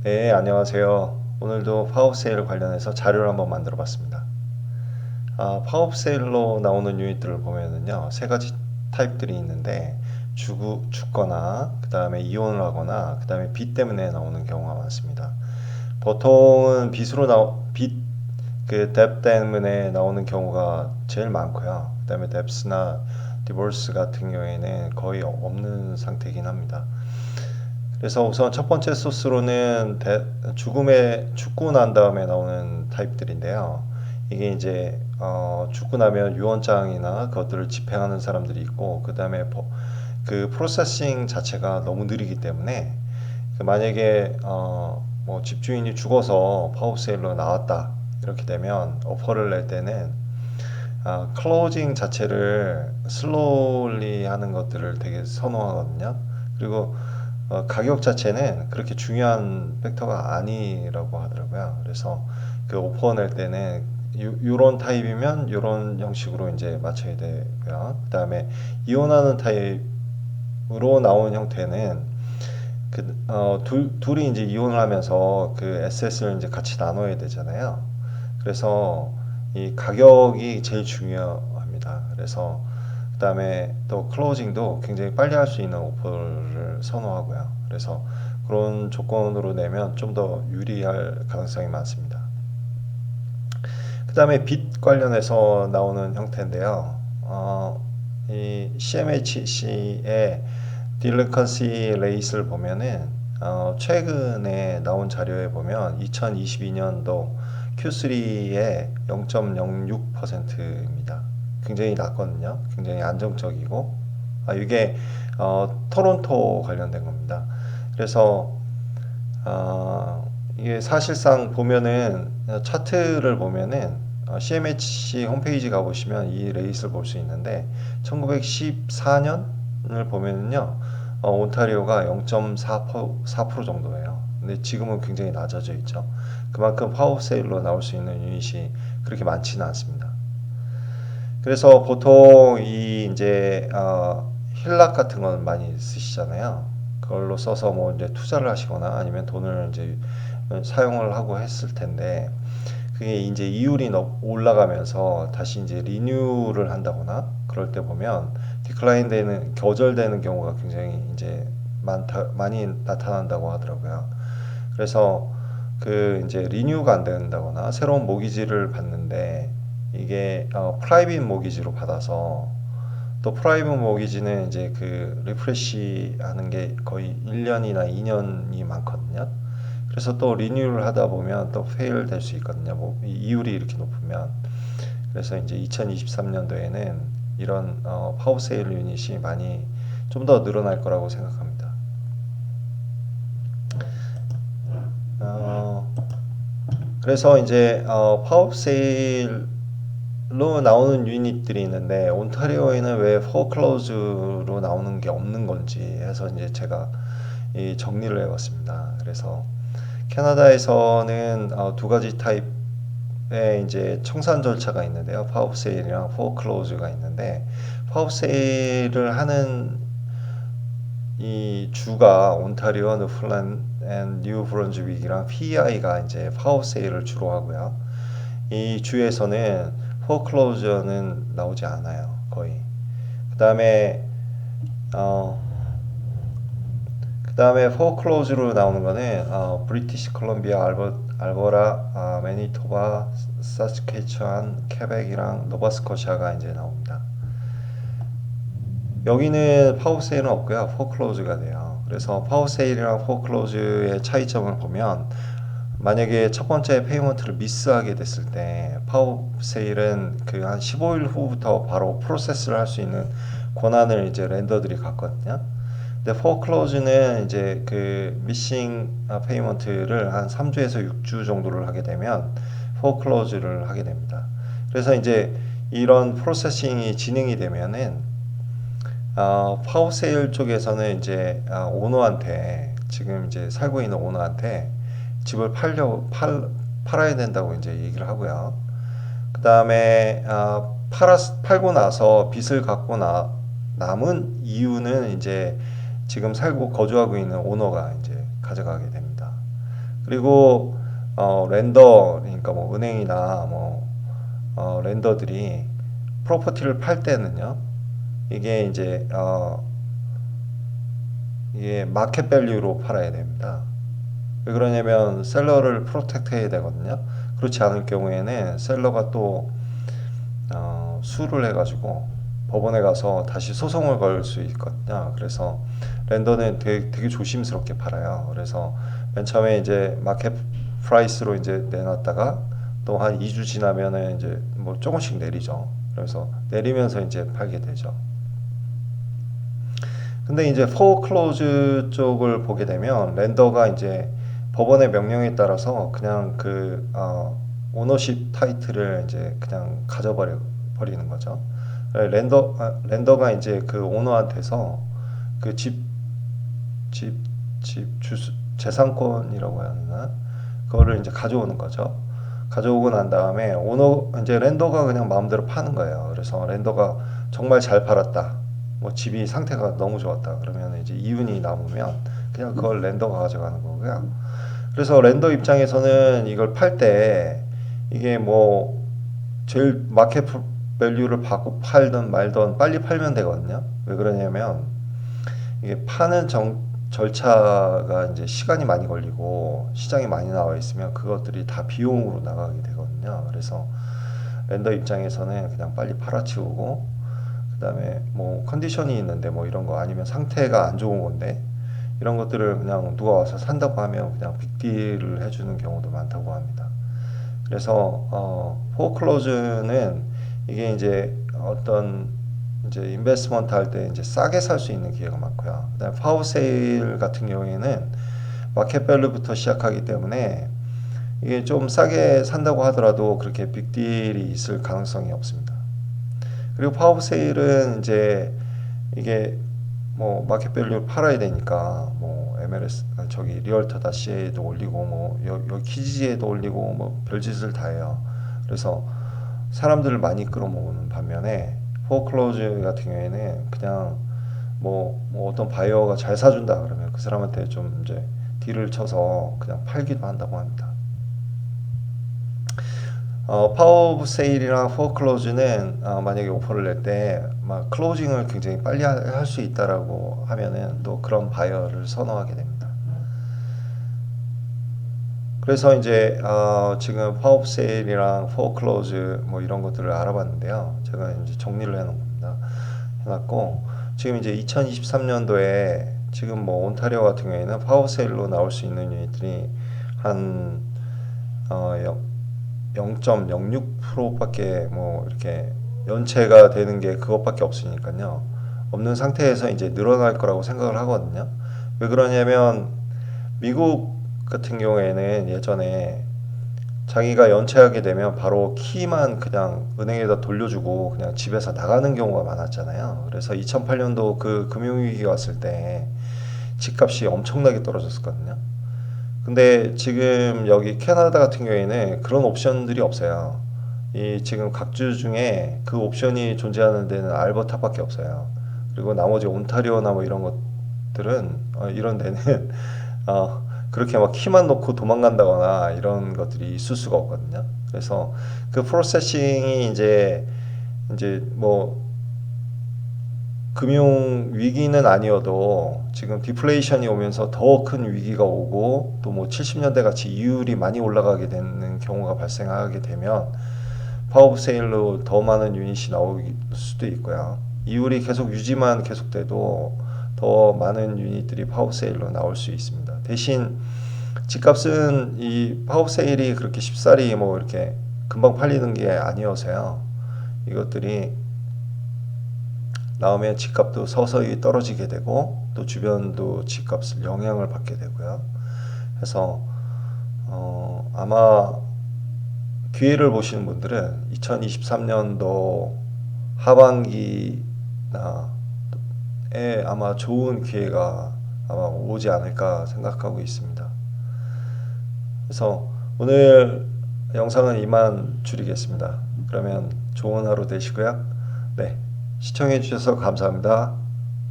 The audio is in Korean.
네, 안녕하세요. 오늘도 파업세일 관련해서 자료를 한번 만들어 봤습니다. 파업세일로 나오는 유닛들을 보면은요, 세 가지 타입들이 있는데, 죽거나, 그 다음에 이혼을 하거나, 그 다음에 빚 때문에 나오는 경우가 많습니다. 보통은 뎁 때문에 나오는 경우가 제일 많고요. 그 다음에 뎁스나 디볼스 같은 경우에는 거의 없는 상태이긴 합니다. 그래서 우선 첫 번째 소스로는 죽고 난 다음에 나오는 타입들인데요. 이게 이제 죽고 나면 유언장이나 그것들을 집행하는 사람들이 있고, 그 다음에 그 프로세싱 자체가 너무 느리기 때문에 만약에 뭐 집주인이 죽어서 파워세일로 나왔다 이렇게 되면 오퍼를 낼 때는 클로징 자체를 슬로울리 하는 것들을 되게 선호하거든요. 그리고 가격 자체는 그렇게 중요한 팩터가 아니라고 하더라고요. 그래서 그 오퍼 낼 때는 요런 타입이면 요런 형식으로 이제 맞춰야 되고요. 그다음에 이혼하는 타입으로 나온 형태는 둘이 이제 이혼을 하면서 그 에셋을 이제 같이 나눠야 되잖아요. 그래서 이 가격이 제일 중요합니다. 그래서 그다음에 또 클로징도 굉장히 빨리 할 수 있는 오퍼를 선호하고요. 그래서 그런 조건으로 내면 좀 더 유리할 가능성이 많습니다. 그다음에 빚 관련해서 나오는 형태인데요. 이 CMHC의 딜리컨시 레이스를 보면은 최근에 나온 자료에 보면 2022년도 Q3의 0.06%입니다. 굉장히 낮거든요. 굉장히 안정적이고 이게 토론토 관련된 겁니다. 그래서 이게 사실상 보면은 차트를 보면은 CMHC 홈페이지 가보시면 이 레이스를 볼 수 있는데 1914년을 보면은요 온타리오가 0.4% 정도예요. 근데 지금은 굉장히 낮아져 있죠. 그만큼 파워세일로 나올 수 있는 유닛이 그렇게 많지는 않습니다. 그래서 보통 이 이제 힐락 같은 거는 많이 쓰시잖아요. 그걸로 써서 뭐 이제 투자를 하시거나 아니면 돈을 이제 사용을 하고 했을 텐데 그게 이제 이율이 올라가면서 다시 이제 리뉴를 한다거나 그럴 때 보면 디클라인 되는 겨절되는 경우가 굉장히 이제 많이 나타난다고 하더라고요. 그래서 그 이제 리뉴가 안 된다거나 새로운 모기지를 받는데 이게 프라이빗 모기지로 받아서 또 프라이빗 모기지는 이제 그 리프레시 하는 게 거의 1년이나 2년이 많거든요. 그래서 또 리뉴를 하다 보면 또 페일 될 수 있거든요. 뭐 이율이 이렇게 높으면. 그래서 이제 2023년도에는 이런 파워 세일 유닛이 많이 좀 더 늘어날 거라고 생각합니다. 어, 그래서 이제 파워 세일로 나오는 유닛들이 있는데 온타리오에는 왜 포클로즈로 나오는 게 없는 건지 해서 이제 제가 이 정리를 해봤습니다. 그래서 캐나다에서는 두 가지 타입의 이제 청산 절차가 있는데요. 파업 세일이랑 포클로즈가 있는데 파업 세일을 하는 이 주가 온타리오, 뉴폴란드 앤 뉴 브런즈윅이랑 PEI가 이제 파업 세일을 주로 하고요. 이 주에서는 포클로저는 나오지 않아요. 거의. 그다음에 어, 그다음에 포클로즈로 나오는 거는 브리티시 콜롬비아, 알버라, 매니토바, 사스케츄안, 케벡이랑 노바스코샤가 이제 나옵니다. 여기는 파워세일은 없고요. 포클로즈가 돼요. 그래서 파워세일이랑 포클로즈의 차이점을 보면 만약에 첫 번째 페이먼트를 미스하게 됐을 때 파워세일은 그 한 15일 후부터 바로 프로세스를 할 수 있는 권한을 이제 렌더들이 갖거든요. 근데 포클로즈는 이제 그 미싱 페이먼트를 한 3주에서 6주 정도를 하게 되면 포클로즈를 하게 됩니다. 그래서 이제 이런 프로세싱이 진행이 되면은 파워세일 쪽에서는 이제 오너한테 지금 이제 살고 있는 오너한테 집을 팔아야 된다고 이제 얘기를 하고요. 그 다음에 팔고 나서 빚을 갚고 남은 이유는 이제 지금 살고 거주하고 있는 오너가 이제 가져가게 됩니다. 그리고 렌더, 그러니까 뭐 은행이나 뭐 렌더들이 프로퍼티를 팔 때는요, 이게 이제 이게 마켓 밸류로 팔아야 됩니다. 왜 그러냐면 셀러를 프로텍트 해야 되거든요. 그렇지 않을 경우에는 셀러가 또 수를 해가지고 법원에 가서 다시 소송을 걸 수 있거든요. 그래서 렌더는 되게 조심스럽게 팔아요. 그래서 맨 처음에 이제 마켓 프라이스로 이제 내놨다가 또 한 2주 지나면은 이제 뭐 조금씩 내리죠. 그래서 내리면서 이제 팔게 되죠. 근데 이제 포클로즈 쪽을 보게 되면 렌더가 이제 법원의 명령에 따라서 그냥 그 오너십 타이틀을 이제 그냥 버리는 거죠. 렌더가 이제 그 오너한테서 그 집, 재산권이라고 해야 하나? 그거를 이제 가져오는 거죠. 가져오고 난 다음에 이제 렌더가 그냥 마음대로 파는 거예요. 그래서 렌더가 정말 잘 팔았다. 뭐 집이 상태가 너무 좋았다. 그러면 이제 이윤이 남으면 그냥 그걸 렌더가 가져가는 거고요. 그래서 렌더 입장에서는 이걸 팔 때 이게 뭐 제일 마켓 밸류를 받고 팔든 말든 빨리 팔면 되거든요. 왜 그러냐면 이게 절차가 이제 시간이 많이 걸리고 시장에 많이 나와 있으면 그것들이 다 비용으로 나가게 되거든요. 그래서 렌더 입장에서는 그냥 빨리 팔아치우고 그다음에 뭐 컨디션이 있는데 뭐 이런 거 아니면 상태가 안 좋은 건데 이런 것들을 그냥 누가 와서 산다고 하면 그냥 빅딜을 해주는 경우도 많다고 합니다. 그래서 포클로즈는 이게 이제 어떤 이제 인베스트먼트 할 때 이제 싸게 살 수 있는 기회가 많고요. 그다음에 파워세일 같은 경우에는 마켓 밸류부터 시작하기 때문에 이게 좀 싸게 산다고 하더라도 그렇게 빅딜이 있을 가능성이 없습니다. 그리고 파워세일은 이제 이게 뭐 마켓밸류 팔아야 되니까 뭐 MLS 저기 리얼터.ca에도 올리고 뭐 여기 키지에도 올리고 뭐 별짓을 다 해요. 그래서 사람들을 많이 끌어모으는 반면에 포클로즈 같은 경우에는 그냥 뭐 어떤 바이어가 잘 사준다 그러면 그 사람한테 좀 이제 딜을 쳐서 그냥 팔기도 한다고 합니다. 파워 오브 세일이랑 포클로즈는 만약에 오퍼를 낼 때 막 클로징을 굉장히 빨리 할 수 있다라고 하면은 또 그런 바이어를 선호하게 됩니다. 그래서 이제 지금 파워 오브 세일이랑 포클로즈 뭐 이런 것들을 알아봤는데요. 제가 이제 정리를 해놓은 겁니다. 해놨고 지금 이제 2023년도에 지금 뭐 온타리오 같은 경우에는 파워 세일로 나올 수 있는 유닛들이 한 0.06%밖에 뭐 이렇게 연체가 되는 게 그것밖에 없으니까요. 없는 상태에서 이제 늘어날 거라고 생각을 하거든요. 왜 그러냐면 미국 같은 경우에는 예전에 자기가 연체하게 되면 바로 키만 그냥 은행에다 돌려주고 그냥 집에서 나가는 경우가 많았잖아요. 그래서 2008년도 그 금융위기가 왔을 때 집값이 엄청나게 떨어졌었거든요. 근데 지금 여기 캐나다 같은 경우에는 그런 옵션들이 없어요. 이 지금 각주 중에 그 옵션이 존재하는 데는 알버타밖에 없어요. 그리고 나머지 온타리오나 뭐 이런 것들은 이런 데는 그렇게 막 키만 놓고 도망간다거나 이런 것들이 있을 수가 없거든요. 그래서 그 프로세싱이 이제 뭐 금융 위기는 아니어도 지금 디플레이션이 오면서 더 큰 위기가 오고 또 뭐 70년대 같이 이율이 많이 올라가게 되는 경우가 발생하게 되면 파업 세일로 더 많은 유닛이 나올 수도 있고요. 이율이 계속 유지만 계속돼도 더 많은 유닛들이 파업 세일로 나올 수 있습니다. 대신 집값은 이 파업 세일이 그렇게 쉽사리 뭐 이렇게 금방 팔리는 게 아니어서요. 이것들이 나오면 집값도 서서히 떨어지게 되고 또 주변도 집값을 영향을 받게 되고요. 그래서 아마 기회를 보시는 분들은 2023년도 하반기나에 아마 좋은 기회가 아마 오지 않을까 생각하고 있습니다. 그래서 오늘 영상은 이만 줄이겠습니다. 그러면 좋은 하루 되시고요. 네, 시청해 주셔서 감사합니다.